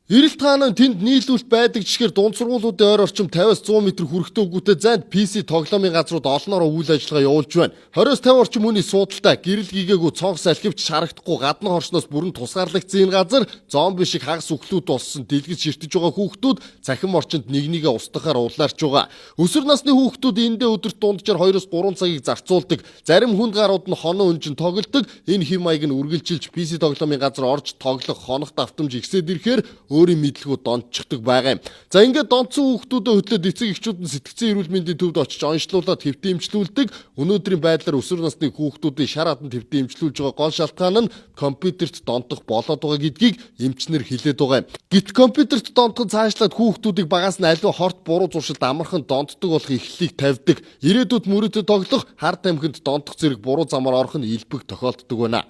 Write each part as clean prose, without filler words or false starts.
Эрэлт хааны тэнд нийлүүлэлт байдаг жишгээр дунд сургуулиудын ойр орчим 50-100 м хүрэхтэй үгүйтэй зайд PC тоглоомын газрууд олноороо үйл ажиллагаа явуулж байна. 20-50 орчим хүний суудалтай гэрэл гигээгүй цонх салхивч харагдахгүй гадны хорсноос бүрэн тусгаарлагдсан энэ газар зомби шиг хагас үхлүүд болсон дэлгэц ширтэж байгаа хүүхдүүд цахим орчинд нэгнийгээ устгахаар улаарч байгаа. Өсвөр насны хүүхдүүд эндээ өдөрт дунджаар 2-3 цагийг зарцуулдаг. Зарим хүнд гарууд нь хонон өнжин тоглодог. Энэ хэм маяг нь үргэлжилж PC тоглоомын газар орж тоглох хонох давтамж ихсээд ирэхээр өөрийн мэдлэгүүд донтчихдаг байгаа юм. За ингээд донцсон хүүхдүүдэд хөтлөд эцэг эхчүүд нь сэтгцэн эрүүл мэндийн төвд очиж онцлуулаад хэвтэн эмчилүүлдэг. Өнөөдрийн байдлаар өсвөр насны хүүхдүүдийн шар хатанд хэвтэн эмчилүүлж байгаа гол шалтгаан нь компьютерт донтох болоод байгаа гэдгийг эмчнэр хэлээд байгаа юм. Гэвч компьютерт донтоход цаашлаад хүүхдүүдийг багаас нь аливаа хорт буруу зуршилд амархан донтдог болох эхлэлийг тавьдаг. Ирээдүйд мөрөдөд тоглох хар тамхинд донтох зэрэг буруу замаар орох нь илбэг тохиолддог байна.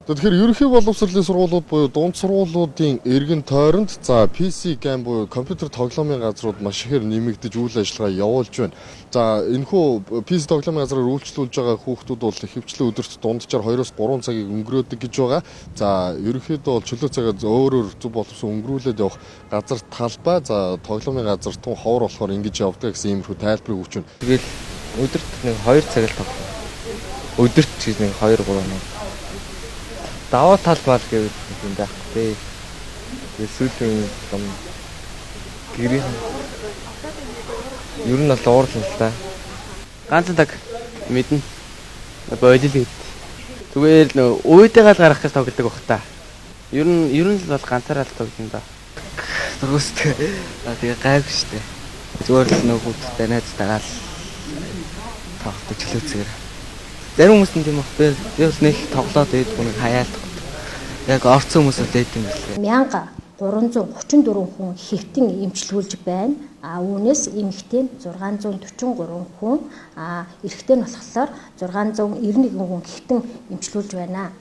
Тэгэхээр ерөнхий боловсролын сургуулиуд буюу дунд сургуулиудын эргэн тойронд PC гейм буюу компьютер тоглоомын газрууд маш ихээр нэмэгдэж үйл ажиллагаа явуулж байна. За энэхүү PC тоглоомын газраар үйлчлүүлж байгаа хүүхдүүд бол ихэвчлэн өдөрт дунджаар 2-3 цагийг өнгөрөөдөг гэж байгаа. За ерөнхийдөө бол чөлөө цагаа өөрөөр зөв боловсон өнгөрүүлээд явах газар талбай тоглоомын газар тун ховор болохоор ингэж явдаг гэсэн иймэрхүү тайлбарыг өгч байна. Тэгэл өдөрт нэг 2 цаг л тоглоно. Өдөрт ч нэг 2-3 цаг. Даваа талбай гэвэл юм байх тий. Эсвэл юм гэрээ. Ер нь бол уурлал л та. Ганц цаг мэднэ. Бойлол гэд. Зүгээр нөө ууйдаагаа л гарах гэж тоглодог бах та. Ер нь л бол ганцаараа л тоглоно да. Зүгөөстэй. Тэгээ гайг штэ. Зүгээр л нөө хүүхдтэй найзтайгаа л тоглодог чөлөөцгөр. Зарим хүмүүс нь тийм их бас нэг тоглоод байдгүй нэг хаяалт. Яг орцсон хүмүүс үдээд юм байна. 1334 хүн хэвтэн эмчилүүлж байна. Үүнээс эмэгтэй нь 643 хүн, эрэгтэй нь болохоор 691 хүн хэвтэн эмчилүүлж байна.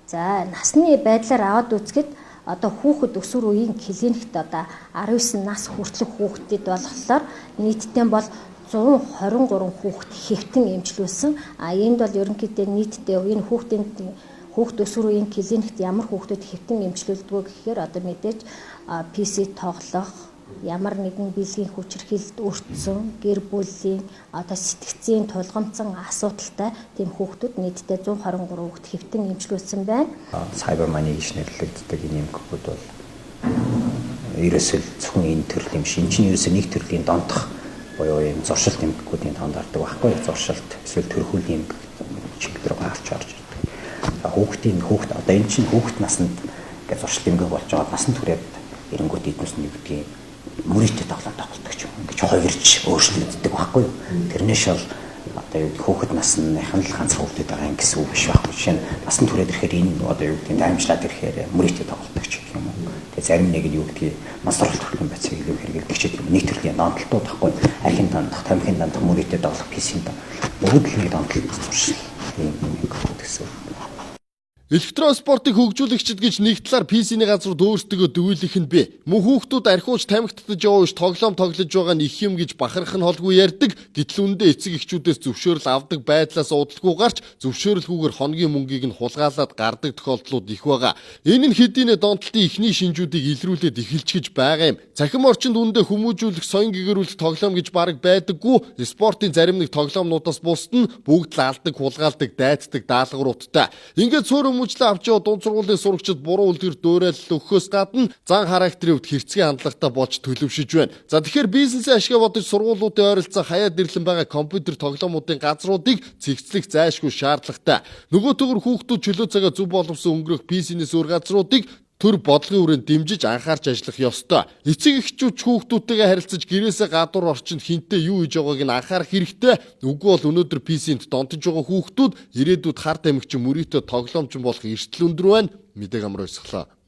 За насны байдлаар аваад үзэхэд одоо хүүхэд өсвөр үеийн клиникт одоо 19 нас хүртэлх хүүхдэд болохоор нийтдээ бол 123 хүүхэд хэвтэн эмчилүүлсэн. Энд бол ерөнхийдөө нийтдээ энэ хүүхд өсвөр үеийн клиникт ямар хүүхдүүд хэвтэн эмчилүүлдэг гэхээр одоо мэдээж PC тоглох, ямар нэгэн бэлгийн хүчирхийлэлд өртсөн, гэр бүлийн одоо сэтгцийн тулгамдсан асуудалтай тийм хүүхдүүд нийтдээ 123 хүүхд хэвтэн эмчилүүлсэн байна. Cyber money гэж нэрлэгддэг энэ эмгэгүүд бол ерөөсөө зөвхөн энэ төрлийн биш, энэ чинь ерөөсөө нэг төрлийн донтох буюу юм зуршилт эмгэгүүдийн тоонд ордог байхгүй. Зуршилт эсвэл төрхүүлийн эмгэг чиглэл рүү авч орж ирдэг. Хүүхд одоо энэ чинь хүүхд наснд гэж зуршилт эмгэг болж байгаа насанд хүрээд эренгүүт эднээс нь югдгийг мөрийтэй тоглоом тоглодог ч юм. Ингэж хувирж өөрчлөгддөг байхгүй. Тэрнээс бол одоо юу хүүхд насныхан л ганц хүүхдэд байгаа юм гэсэн үг биш байхгүй. Жишээ нь насанд хүрээд ирэхээр энэ одоо юу гэдэг нь даймжлаад ирэхээр мөрийтэй тоглодог ч юм уу. Тэгээ зарим нэг нь юу гэдгийг мансралт төрлийн байцыг илүү хэрэглэдэг ч юм. Нэг төрлийн донтолтууд байхгүй. Архин донтох, тамхин донтох, мөрийтэй тоглох PC-д бүгд л нэг донтолт зуршил юм гэсэн. Электрон спортыг хөгжүүлэгчд гэж нэг талаар PC-ний газрууд өөрсдөө дүүлэх нь бэ. Мөн хүүхдүүд архиуч тамхитдаж явж тоглоом тоглож байгаа нь их юм гэж бахарх нь холгүй ярьдаг. Гэтэл үндэ эцэг эхчүүдээс зөвшөөрөл авдаг байдлаас удалгүй гарч зөвшөөрөлгүйгээр хоногийн мөнгийг нь хулгайлаад гардаг тохиолдлууд их байгаа. Энэ нь хэдийнэ донтолтын эхний шинжүүдийг илрүүлээд эхэлж байгаа юм. Цахим орчинд үндэ хүмүүжүүлэх, соён гэгэрүүлэх тоглоом гэж бараг байдаггүй. Спортын зарим нэг тоглоомнуудаас бусд нь бүгд л алдаг, хулгайлдаг, дайддаг даалгавруудтай. Ингээд цөөр хүмүүжлээ авч яваа дунд сургуулийн сурагчид буруу үлгэр дуурайлал өгөхөөс гадна зан характерын хувьд хэрцгий хандлагатай болж төлөвшөж байна. За тэгэхээр бизнесийн ашгаа бодож сургуулиудын ойролцоо хаяад ирлэн байгаа компьютер тоглоомуудын газруудыг цэгцлэх зайлшгүй шаардлагатай. Нөгөө төгөр хүүхдүүд чөлөө цагаа зөв боловсон өнгөрөх PC-нээс өөр газруудыг төр бодлогын хүрээнд дэмжиж анхаарч ажиллах ёстой. Эцэг эхчүүд хүүхдүүдтэйгээ харилцаж гэрээсээ гадуур орчинд хинтээ юу хийж байгааг нь анхаарах хэрэгтэй. Үгүй бол өнөөдөр PC-нд донтож байгаа хүүхдүүд ирээдүйд хар тамхичин мөрийтэй тоглоомч болох эрсдэл өндөр байна. Мэдээг амар өсгөлөө.